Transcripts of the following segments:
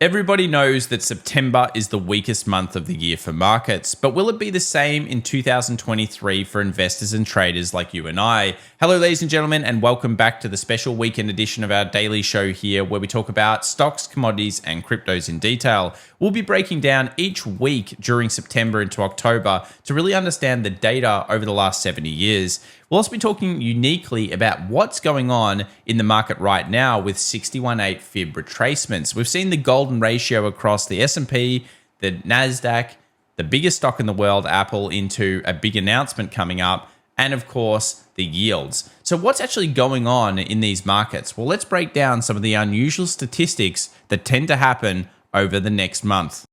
Everybody knows that September is the weakest month of the year for markets, but will it be the same in 2023 for investors and traders like you and I? Hello, ladies and gentlemen, and welcome back to the special weekend edition of our daily show here, where we talk about stocks, commodities, and cryptos in detail. We'll be breaking down each week during September into October to really understand the data over the last 70 years. We'll also be talking uniquely about what's going on in the market right now with 61.8 fib retracements. We've seen the golden ratio across the S&P, the NASDAQ, the biggest stock in the world, Apple, into a big announcement coming up, and of course, the yields. So what's actually going on in these markets? Well, let's break down some of the unusual statistics that tend to happen over the next month.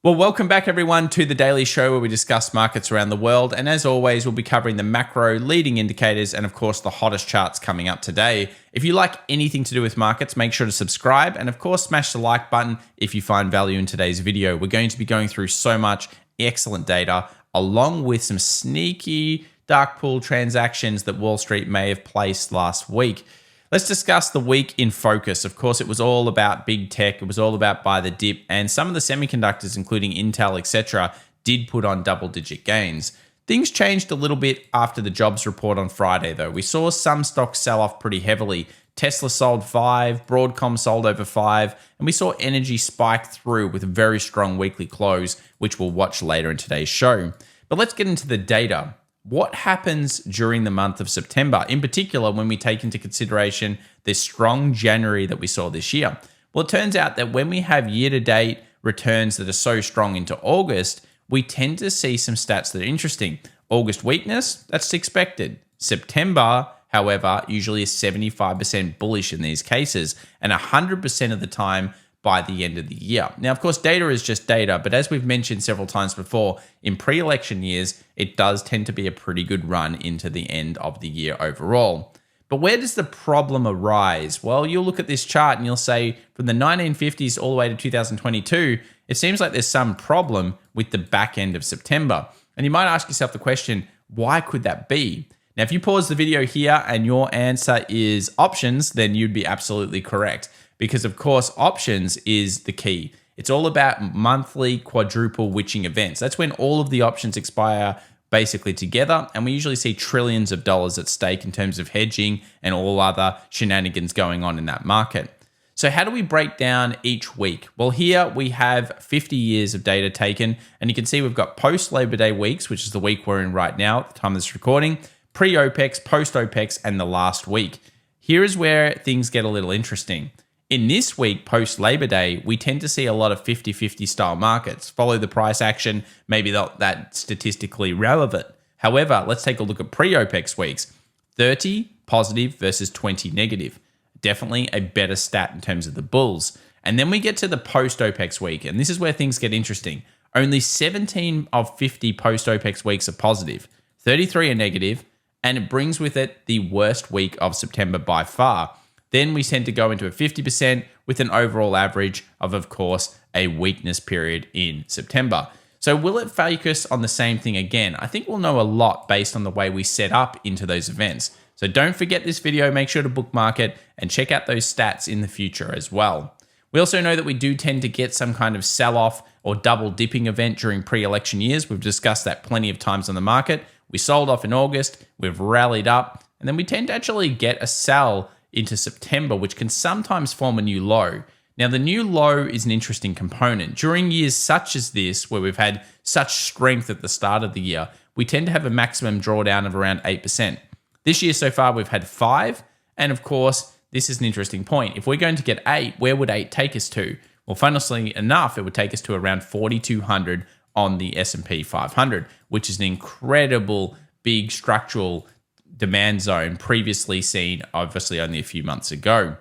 Well, welcome back everyone to the Daily Show, where we discuss markets around the world. And as always, we'll be covering the macro leading indicators and of course the hottest charts coming up today. If you like anything to do with markets, make sure to subscribe and of course smash the like button if you find value in today's video. We're going to be going through so much excellent data along with some sneaky dark pool transactions that Wall Street may have placed last week. Let's discuss the week in focus. Of course, it was all about big tech. It was all about buy the dip, and some of the semiconductors, including Intel, etc., did put on double-digit gains. Things changed a little bit after the jobs report on Friday, though. We saw some stocks sell off pretty heavily. Tesla sold 5, Broadcom sold over 5, and we saw energy spike through with a very strong weekly close, which we'll watch later in today's show. But let's get into the data. What happens during the month of September, in particular when we take into consideration this strong January that we saw this year? Well, it turns out that when we have year-to-date returns that are so strong into August, we tend to see some stats that are interesting. August weakness, that's expected. September, however, usually is 75% bullish in these cases, and 100% of the time by the end of the year. Now, of course, data is just data, but as we've mentioned several times before, in pre-election years, it does tend to be a pretty good run into the end of the year overall. But where does the problem arise? Well, you'll look at this chart and you'll say from the 1950s all the way to 2022, it seems like there's some problem with the back end of September. And you might ask yourself the question, why could that be? Now, if you pause the video here and your answer is options, then you'd be absolutely correct. Because of course, options is the key. It's all about monthly quadruple witching events. That's when all of the options expire basically together. And we usually see trillions of dollars at stake in terms of hedging and all other shenanigans going on in that market. So how do we break down each week? Well, here we have 50 years of data taken. And you can see we've got post-Labor Day weeks, which is the week we're in right now at the time of this recording, pre-OPEX, post-OPEX, and the last week. Here is where things get a little interesting. In this week, post-Labor Day, we tend to see a lot of 50-50 style markets. Follow the price action, maybe not that statistically relevant. However, let's take a look at pre-OPEX weeks. 30 positive versus 20 negative. Definitely a better stat in terms of the bulls. And then we get to the post-OPEX week, and this is where things get interesting. Only 17 of 50 post-OPEX weeks are positive. 33 are negative, and it brings with it the worst week of September by far. Then we tend to go into a 50% with an overall average of course, a weakness period in September. So will it focus on the same thing again? I think we'll know a lot based on the way we set up into those events. So don't forget this video, make sure to bookmark it and check out those stats in the future as well. We also know that we do tend to get some kind of sell-off or double dipping event during pre-election years. We've discussed that plenty of times on the market. We sold off in August, we've rallied up, and then we tend to actually get a sell into September, which can sometimes form a new low. Now, the new low is an interesting component. During years such as this, where we've had such strength at the start of the year, we tend to have a maximum drawdown of around 8%. This year so far, we've had 5. And of course, this is an interesting point. If we're going to get 8, where would 8 take us to? Well, funnily enough, it would take us to around 4,200 on the S&P 500, which is an incredible big structural demand zone previously seen obviously only a few months ago.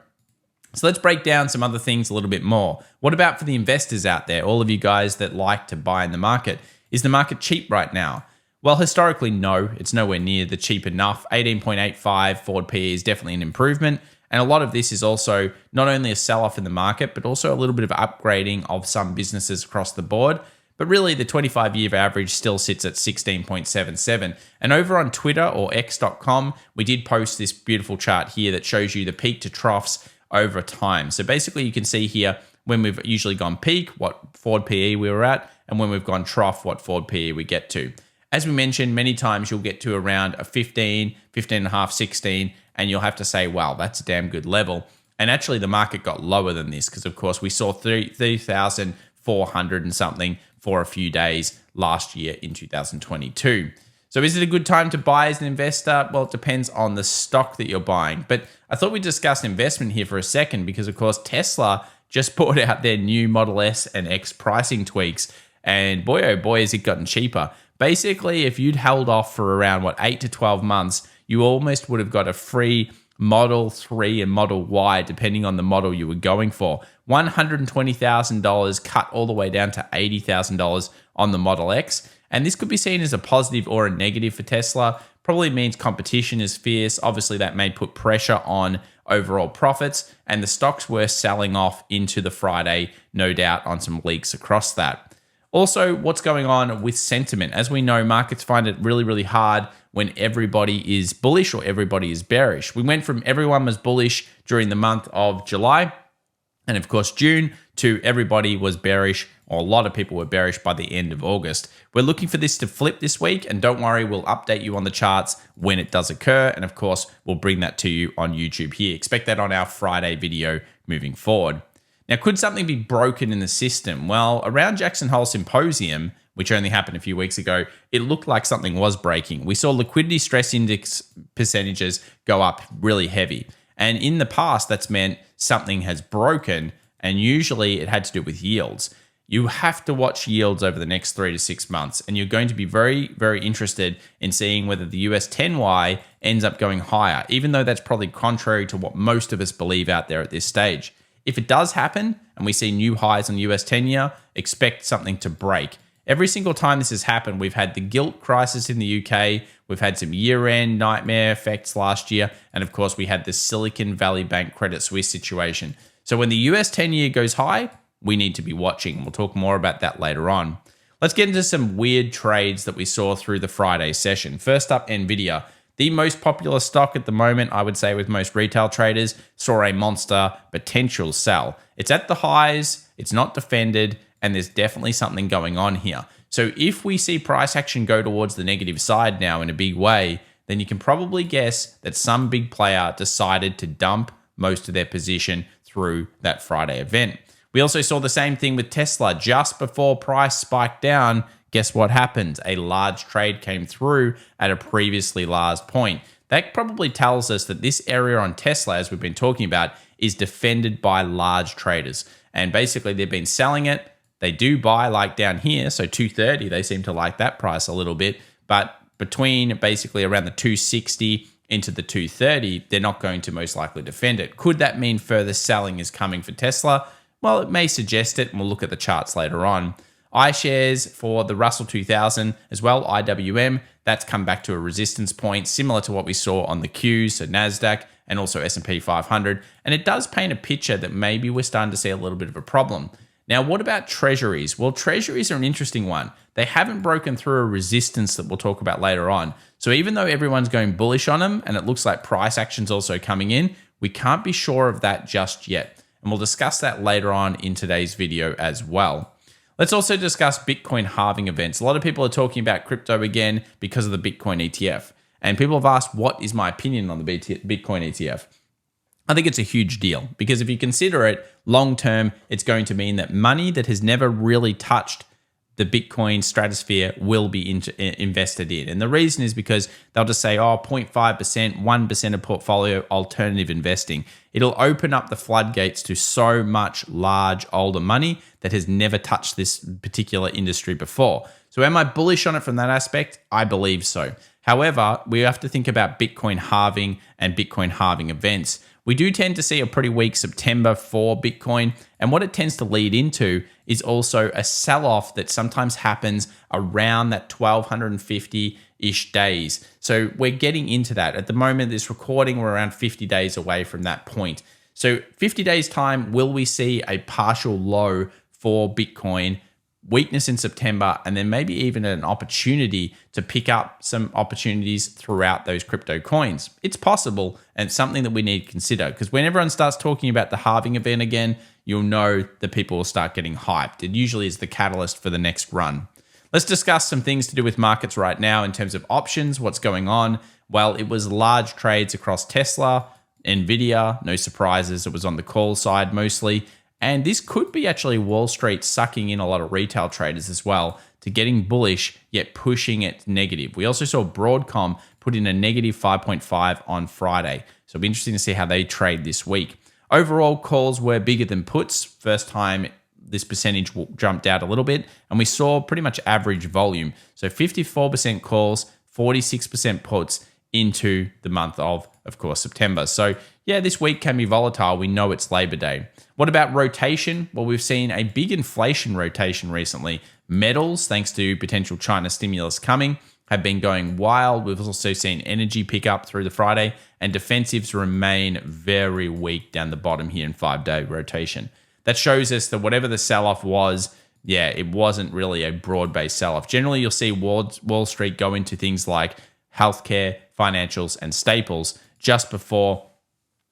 So let's break down some other things a little bit more. What about for the investors out there, all of you guys that like to buy in the market? Is the market cheap right now? Well, historically, no, it's nowhere near the cheap enough. 18.85 forward PE is definitely an improvement. And a lot of this is also not only a sell-off in the market, but also a little bit of upgrading of some businesses across the board. But really, the 25-year average still sits at 16.77. And over on Twitter or x.com, we did post this beautiful chart here that shows you the peak to troughs over time. So basically you can see here when we've usually gone peak, what forward PE we were at, and when we've gone trough, what forward PE we get to. As we mentioned, many times you'll get to around a 15, 15 and a half, 16, and you'll have to say, wow, that's a damn good level. And actually the market got lower than this because of course we saw 3,400 and something for a few days last year in 2022. So is it a good time to buy as an investor? Well, it depends on the stock that you're buying. But I thought we'd discuss investment here for a second because of course Tesla just brought out their new Model S and X pricing tweaks. And boy, oh boy, has it gotten cheaper. Basically, if you'd held off for around, 8 to 12 months, you almost would have got a free Model 3 and Model Y, depending on the model you were going for. $120,000 cut all the way down to $80,000 on the Model X. And this could be seen as a positive or a negative for Tesla. Probably means competition is fierce. Obviously, that may put pressure on overall profits. And the stocks were selling off into the Friday, no doubt, on some leaks across that. Also, what's going on with sentiment? As we know, markets find it really, really hard when everybody is bullish or everybody is bearish. We went from everyone was bullish during the month of July and of course June to everybody was bearish, or a lot of people were bearish by the end of August. We're looking for this to flip this week, and don't worry, we'll update you on the charts when it does occur. And of course, we'll bring that to you on YouTube here. Expect that on our Friday video moving forward. Now, could something be broken in the system? Well, around Jackson Hole Symposium, which only happened a few weeks ago, it looked like something was breaking. We saw liquidity stress index percentages go up really heavy. And in the past, that's meant something has broken, and usually it had to do with yields. You have to watch yields over the next 3 to 6 months, and you're going to be very, very interested in seeing whether the US 10Y ends up going higher, even though that's probably contrary to what most of us believe out there at this stage. If it does happen and we see new highs on US 10-year, expect something to break. Every single time this has happened, we've had the gilt crisis in the UK, we've had some year-end nightmare effects last year, and of course we had the Silicon Valley Bank Credit Suisse situation. So when the US 10-year goes high, we need to be watching. We'll talk more about that later on. Let's get into some weird trades that we saw through the Friday session. First up, Nvidia. The most popular stock at the moment, I would say, with most retail traders, saw a monster potential sell. It's at the highs, it's not defended, and there's definitely something going on here. So if we see price action go towards the negative side now in a big way, then you can probably guess that some big player decided to dump most of their position through that Friday event. We also saw the same thing with Tesla. Just before price spiked down, guess what happened? A large trade came through at a previously large point. That probably tells us that this area on Tesla, as we've been talking about, is defended by large traders. And basically, they've been selling it. They do buy like down here. So 230, they seem to like that price a little bit. But between basically around the 260 into the 230, they're not going to most likely defend it. Could that mean further selling is coming for Tesla? Well, it may suggest it, and we'll look at the charts later on. iShares for the Russell 2000 as well, IWM, that's come back to a resistance point similar to what we saw on the Qs, so NASDAQ and also S&P 500. And it does paint a picture that maybe we're starting to see a little bit of a problem. Now, what about treasuries? Well, treasuries are an interesting one. They haven't broken through a resistance that we'll talk about later on. So even though everyone's going bullish on them and it looks like price action's also coming in, we can't be sure of that just yet. And we'll discuss that later on in today's video as well. Let's also discuss Bitcoin halving events. A lot of people are talking about crypto again because of the Bitcoin ETF. And people have asked, what is my opinion on the Bitcoin ETF? I think it's a huge deal because if you consider it long term, it's going to mean that money that has never really touched the Bitcoin stratosphere will be invested in. And the reason is because they'll just say, 0.5%, 1% of portfolio alternative investing. It'll open up the floodgates to so much large older money that has never touched this particular industry before. So am I bullish on it from that aspect? I believe so. However, we have to think about Bitcoin halving and Bitcoin halving events. We do tend to see a pretty weak September for Bitcoin, and what it tends to lead into is also a sell-off that sometimes happens around that 1,250-ish days. So we're getting into that. At the moment, this recording, we're around 50 days away from that point. So 50 days time, will we see a partial low for Bitcoin weakness in September, and then maybe even an opportunity to pick up some opportunities throughout those crypto coins. It's possible, and it's something that we need to consider, because when everyone starts talking about the halving event again, you'll know that people will start getting hyped. It usually is the catalyst for the next run. Let's discuss some things to do with markets right now in terms of options. What's going on? Well, it was large trades across Tesla, Nvidia, no surprises. It was on the call side mostly. And this could be actually Wall Street sucking in a lot of retail traders as well to getting bullish, yet pushing it negative. We also saw Broadcom put in a negative 5.5 on Friday. So it'll be interesting to see how they trade this week. Overall, calls were bigger than puts. First time this percentage jumped out a little bit, and we saw pretty much average volume. So 54% calls, 46% puts into the month of course, September. So yeah, this week can be volatile. We know it's Labor Day. What about rotation? Well, we've seen a big inflation rotation recently. Metals, thanks to potential China stimulus coming, have been going wild. We've also seen energy pick up through the Friday, and defensives remain very weak down the bottom here in 5-day rotation. That shows us that whatever the sell-off was, yeah, it wasn't really a broad-based sell-off. Generally, you'll see Wall Street go into things like healthcare, financials, and staples just before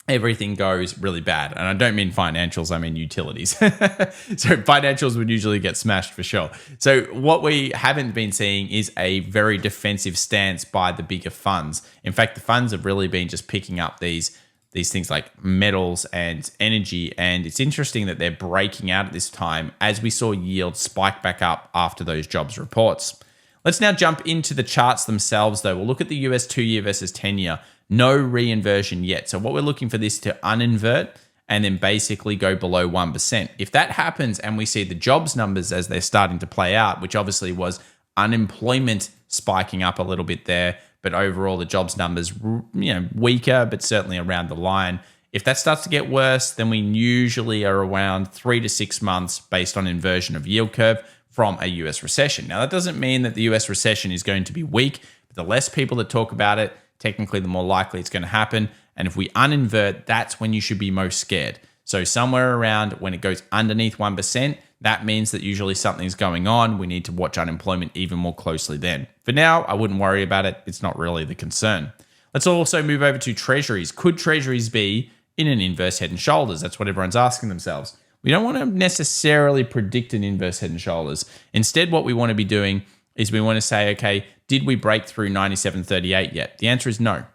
everything goes really bad. And I don't mean financials, I mean utilities. So financials would usually get smashed for sure. So what we haven't been seeing is a very defensive stance by the bigger funds. In fact, the funds have really been just picking up these things like metals and energy. And it's interesting that they're breaking out at this time as we saw yields spike back up after those jobs reports. Let's now jump into the charts themselves, though. We'll look at the US 2-year versus 10-year. No reinversion yet. So what we're looking for this to uninvert and then basically go below 1%. If that happens and we see the jobs numbers as they're starting to play out, which obviously was unemployment spiking up a little bit there, but overall the jobs numbers, weaker, but certainly around the line. If that starts to get worse, then we usually are around 3 to 6 months based on inversion of yield curve from a US recession. Now, that doesn't mean that the US recession is going to be weak, but the less people that talk about it, technically the more likely it's going to happen. And if we uninvert, that's when you should be most scared. So somewhere around when it goes underneath 1%, that means that usually something's going on. We need to watch unemployment even more closely then. For now, I wouldn't worry about it. It's not really the concern. Let's also move over to treasuries. Could treasuries be in an inverse head and shoulders? That's what everyone's asking themselves. We don't want to necessarily predict an inverse head and shoulders. Instead, what we want to be doing is we want to say, okay, did we break through 97.38 yet? The answer is no.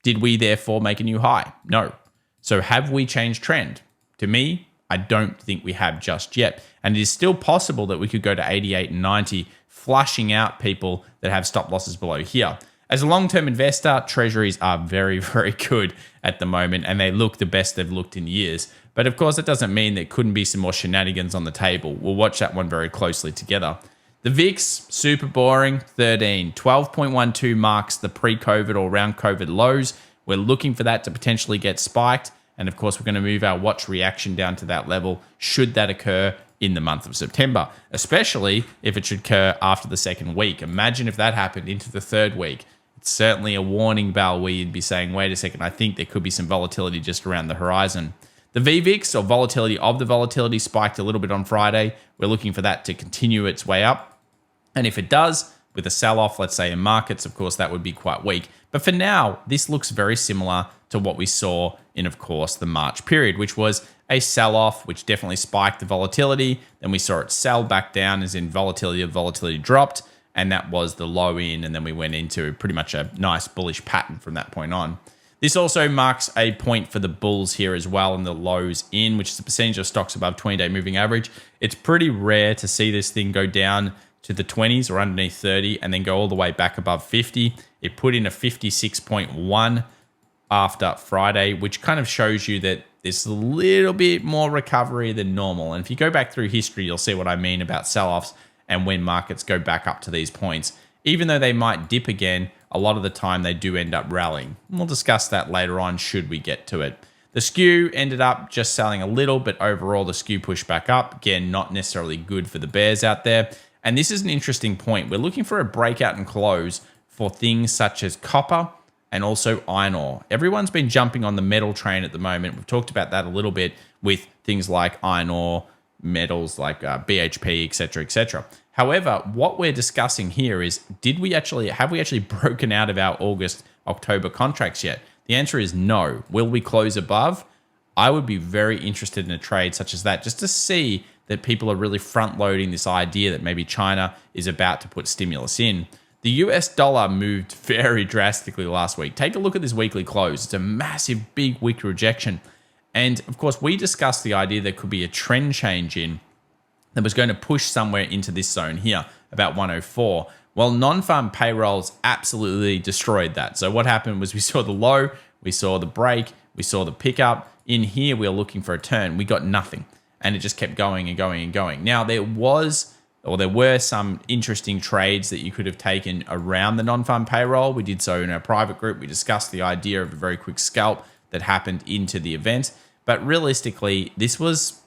Did we therefore make a new high? No. So have we changed trend? To me, I don't think we have just yet. And it is still possible that we could go to 88 and 90, flushing out people that have stop losses below here. As a long-term investor, treasuries are very, very good at the moment, and they look the best they've looked in years. But of course, it doesn't mean there couldn't be some more shenanigans on the table. We'll watch that one very closely together. The VIX, super boring, 13. 12.12 marks the pre-COVID or around COVID lows. We're looking for that to potentially get spiked. And of course, we're going to move our watch reaction down to that level should that occur in the month of September, especially if it should occur after the second week. Imagine if that happened into the third week. It's certainly a warning bell where you'd be saying, wait a second, I think there could be some volatility just around the horizon. The VVIX, or volatility of the volatility, spiked a little bit on Friday. We're looking for that to continue its way up. And if it does, with a sell-off, let's say in markets, of course, that would be quite weak. But for now, this looks very similar to what we saw in, of course, the March period, which was a sell-off, which definitely spiked the volatility. Then we saw it sell back down, as in volatility dropped, and that was the low in, and then we went into pretty much a nice bullish pattern from that point on. This also marks a point for the bulls here as well in the lows in, which is the percentage of stocks above 20-day moving average. It's pretty rare to see this thing go down to the 20s or underneath 30 and then go all the way back above 50. It put in a 56.1 after Friday, which kind of shows you that there's a little bit more recovery than normal. And if you go back through history, you'll see what I mean about sell-offs and when markets go back up to these points. Even though they might dip again, a lot of the time they do end up rallying. We'll discuss that later on should we get to it. The skew ended up just selling a little, but overall the skew pushed back up. Again, not necessarily good for the bears out there. And this is an interesting point. We're looking for a breakout and close for things such as copper and also iron ore. Everyone's been jumping on the metal train at the moment. We've talked about that a little bit with things like iron ore, metals like BHP, etc., etc. However, what we're discussing here is, have we actually broken out of our October contracts yet? The answer is no. Will we close above? I would be very interested in a trade such as that, just to see that people are really front loading this idea that maybe China is about to put stimulus in. The US dollar moved very drastically last week. Take a look at this weekly close. It's a massive, big weekly rejection. And of course, we discussed the idea there could be a trend change in that was going to push somewhere into this zone here, about 104. Well, non-farm payrolls absolutely destroyed that. So what happened was we saw the low, we saw the break, we saw the pickup. In here, we were looking for a turn. We got nothing. And it just kept going and going and going. Now, there were some interesting trades that you could have taken around the non-farm payroll. We did so in our private group. We discussed the idea of a very quick scalp that happened into the event. But realistically, this was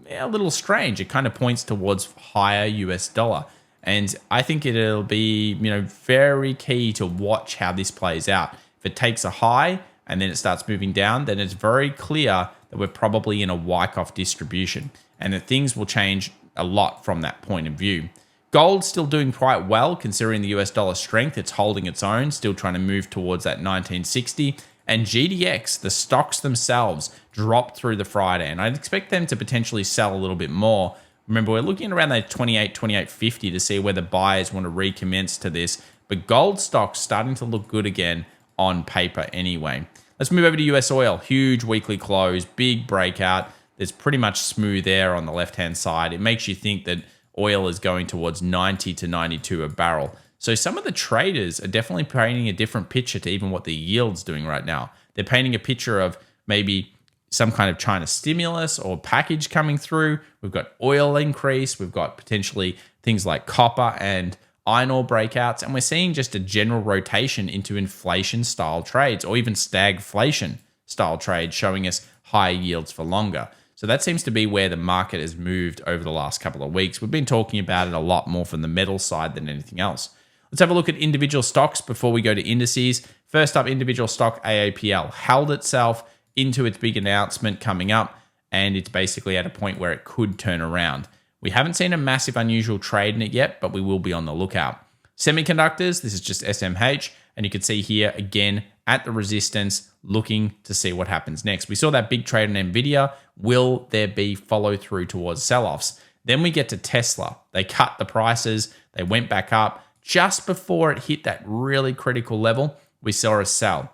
a little strange. It kind of points towards higher US dollar. And I think it'll be, very key to watch how this plays out. If it takes a high and then it starts moving down, then it's very clear that we're probably in a Wyckoff distribution and that things will change a lot from that point of view. Gold's still doing quite well considering the US dollar strength. It's holding its own, still trying to move towards that 1960. And GDX, the stocks themselves, dropped through the Friday, and I'd expect them to potentially sell a little bit more. Remember, we're looking around that 28.50 to see whether buyers want to recommence to this, but gold stocks starting to look good again on paper anyway. Let's move over to US oil. Huge weekly close, big breakout. There's pretty much smooth air on the left-hand side. It makes you think that oil is going towards 90 to 92 a barrel. So some of the traders are definitely painting a different picture to even what the yield's doing right now. They're painting a picture of maybe some kind of China stimulus or package coming through. We've got oil increase. We've got potentially things like copper and iron ore breakouts. And we're seeing just a general rotation into inflation-style trades or even stagflation-style trades showing us higher yields for longer. So that seems to be where the market has moved over the last couple of weeks. We've been talking about it a lot more from the metal side than anything else. Let's have a look at individual stocks before we go to indices. First up, individual stock AAPL held itself into its big announcement coming up, and it's basically at a point where it could turn around. We haven't seen a massive unusual trade in it yet, but we will be on the lookout. Semiconductors, this is just SMH, and you can see here again at the resistance, looking to see what happens next. We saw that big trade in Nvidia. Will there be follow through towards sell-offs? Then we get to Tesla. They cut the prices. They went back up. Just before it hit that really critical level, we saw a sell.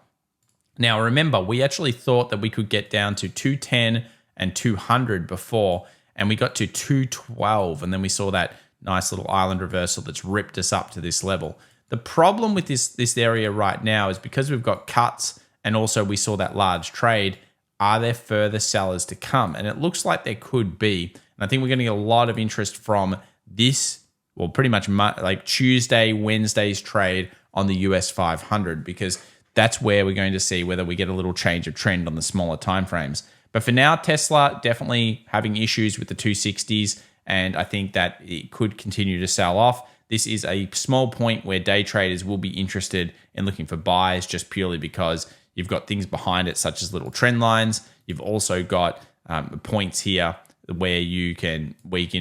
Now, remember, we actually thought that we could get down to 210 and 200 before, and we got to 212, and then we saw that nice little island reversal that's ripped us up to this level. The problem with this area right now is because we've got cuts and also we saw that large trade, are there further sellers to come? And it looks like there could be. And I think we're going to get a lot of interest from this, well, pretty much like Tuesday, Wednesday's trade on the US 500, because that's where we're going to see whether we get a little change of trend on the smaller timeframes. But for now, Tesla definitely having issues with the 260s, and I think that it could continue to sell off. This is a small point where day traders will be interested in looking for buys just purely because you've got things behind it, such as little trend lines. You've also got points here where you can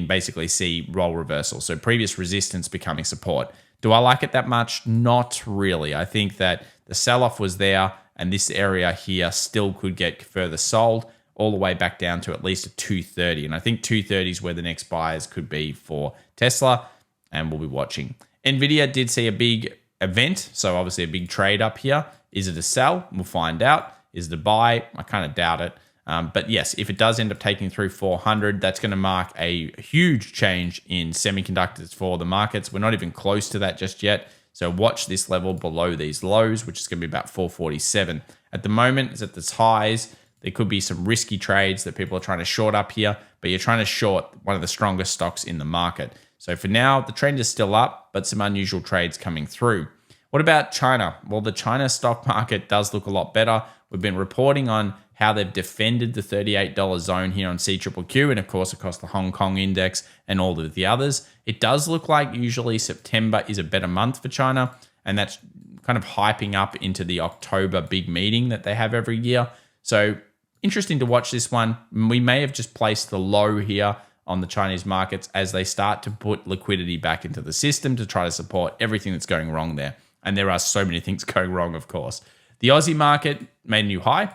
basically see role reversal. So previous resistance becoming support. Do I like it that much? Not really. I think that the sell-off was there, and this area here still could get further sold all the way back down to at least a 230. And I think 230 is where the next buyers could be for Tesla, and we'll be watching. Nvidia did see a big event, so obviously a big trade up here. Is it a sell? We'll find out. Is it a buy? I kind of doubt it. But yes, if it does end up taking through 400, that's going to mark a huge change in semiconductors for the markets. We're not even close to that just yet. So watch this level below these lows, which is going to be about 447. At the moment, it's at its highs. There could be some risky trades that people are trying to short up here, but you're trying to short one of the strongest stocks in the market. So for now, the trend is still up, but some unusual trades coming through. What about China? Well, the China stock market does look a lot better. We've been reporting on how they've defended the $38 zone here on CQQQ and, of course, across the Hong Kong index and all of the others. It does look like usually September is a better month for China, and that's kind of hyping up into the October big meeting that they have every year. So interesting to watch this one. We may have just placed the low here on the Chinese markets as they start to put liquidity back into the system to try to support everything that's going wrong there. And there are so many things going wrong, of course. The Aussie market made a new high.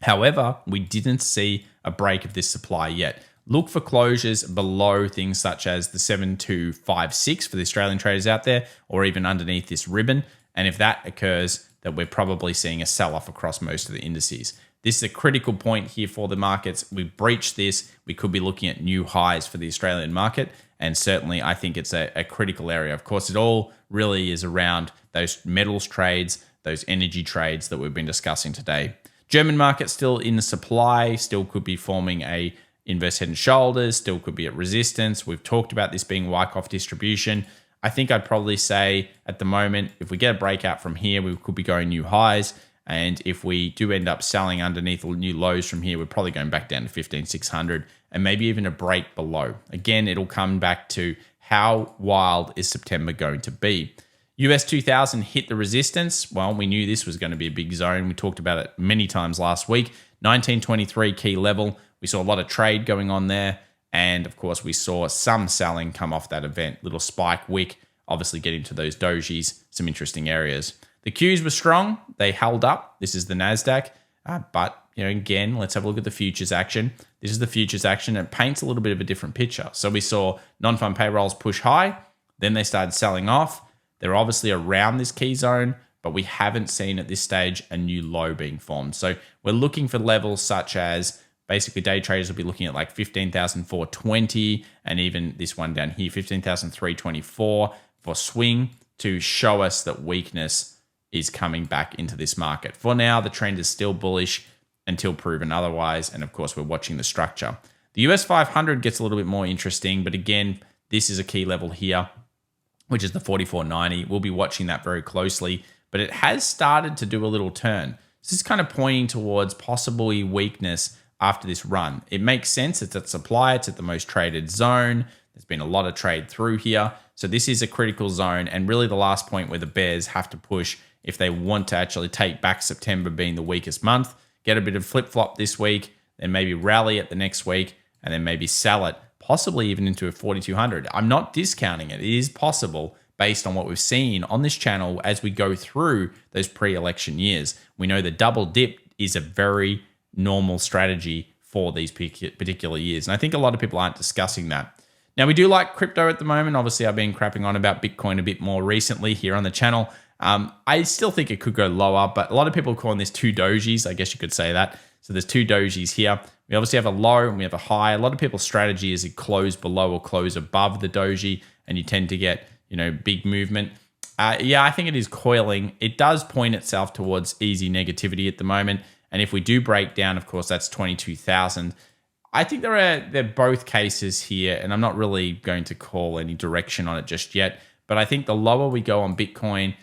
However, we didn't see a break of this supply yet. Look for closures below things such as the 7256 for the Australian traders out there, or even underneath this ribbon. And if that occurs, that we're probably seeing a sell-off across most of the indices. This is a critical point here for the markets. We breached this. We could be looking at new highs for the Australian market. And certainly, I think it's a critical area. Of course, it all really is around those metals trades, those energy trades that we've been discussing today. German market still in the supply, still could be forming a inverse head and shoulders, still could be at resistance. We've talked about this being Wyckoff distribution. I think I'd probably say at the moment, if we get a breakout from here, we could be going new highs. And if we do end up selling underneath new lows from here, we're probably going back down to 15,600 and maybe even a break below. Again, it'll come back to how wild is September going to be. US 2000 hit the resistance. Well, we knew this was going to be a big zone. We talked about it many times last week. 1923 key level. We saw a lot of trade going on there. And of course, we saw some selling come off that event. Little spike wick, obviously getting to those dojis, some interesting areas. The Qs were strong. They held up. This is the NASDAQ. But again, let's have a look at the futures action. This is the futures action. It paints a little bit of a different picture. So we saw non-farm payrolls push high. Then they started selling off. They're obviously around this key zone, but we haven't seen at this stage a new low being formed. So we're looking for levels such as basically day traders will be looking at like 15,420 and even this one down here, 15,324 for swing to show us that weakness is coming back into this market. For now, the trend is still bullish until proven otherwise. And of course, we're watching the structure. The US 500 gets a little bit more interesting, but again, this is a key level here, which is the 44.90. We'll be watching that very closely, but it has started to do a little turn. This is kind of pointing towards possibly weakness after this run. It makes sense. It's at supply. It's at the most traded zone. There's been a lot of trade through here. So this is a critical zone and really the last point where the bears have to push if they want to actually take back September being the weakest month, get a bit of flip-flop this week, then maybe rally it the next week, and then maybe sell it, possibly even into a 4,200. I'm not discounting it. It is possible based on what we've seen on this channel as we go through those pre-election years. We know the double dip is a very normal strategy for these particular years. And I think a lot of people aren't discussing that. Now, we do like crypto at the moment. Obviously, I've been crapping on about Bitcoin a bit more recently here on the channel. I still think it could go lower, but a lot of people are calling this two dojis. I guess you could say that. So there's two dojis here. We obviously have a low and we have a high. A lot of people's strategy is it close below or close above the doji, and you tend to get, big movement. Yeah, I think it is coiling. It does point itself towards easy negativity at the moment. And if we do break down, of course, that's 22,000. I think they're both cases here, and I'm not really going to call any direction on it just yet. But I think the lower we go on Bitcoin,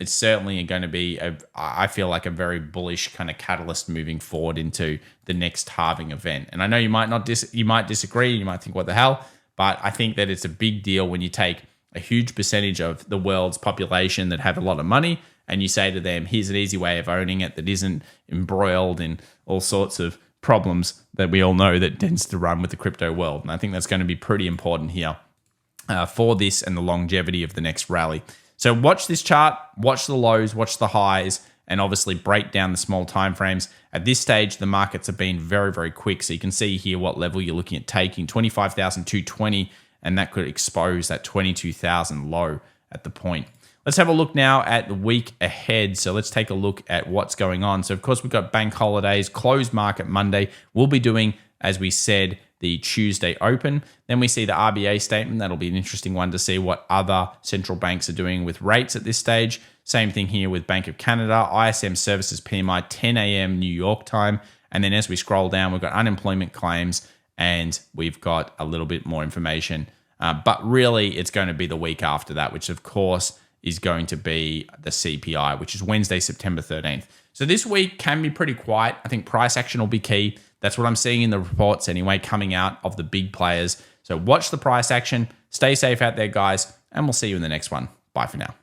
it's certainly going to be, I feel like a very bullish kind of catalyst moving forward into the next halving event. And I know you might you might disagree, you might think, what the hell? But I think that it's a big deal when you take a huge percentage of the world's population that have a lot of money and you say to them, here's an easy way of owning it that isn't embroiled in all sorts of problems that we all know that tends to run with the crypto world. And I think that's going to be pretty important here for this and the longevity of the next rally. So watch this chart, watch the lows, watch the highs, and obviously break down the small timeframes. At this stage, the markets have been very, very quick. So you can see here what level you're looking at taking, 25,220, and that could expose that 22,000 low at the point. Let's have a look now at the week ahead. So let's take a look at what's going on. So of course, we've got bank holidays, closed market Monday. We'll be doing, as we said, the Tuesday open. Then we see the RBA statement. That'll be an interesting one to see what other central banks are doing with rates at this stage. Same thing here with Bank of Canada, ISM Services PMI, 10 a.m. New York time. And then as we scroll down, we've got unemployment claims and we've got a little bit more information. But really, it's going to be the week after that, which of course is going to be the CPI, which is Wednesday, September 13th. So this week can be pretty quiet. I think price action will be key. That's what I'm seeing in the reports anyway, coming out of the big players. So watch the price action. Stay safe out there, guys, and we'll see you in the next one. Bye for now.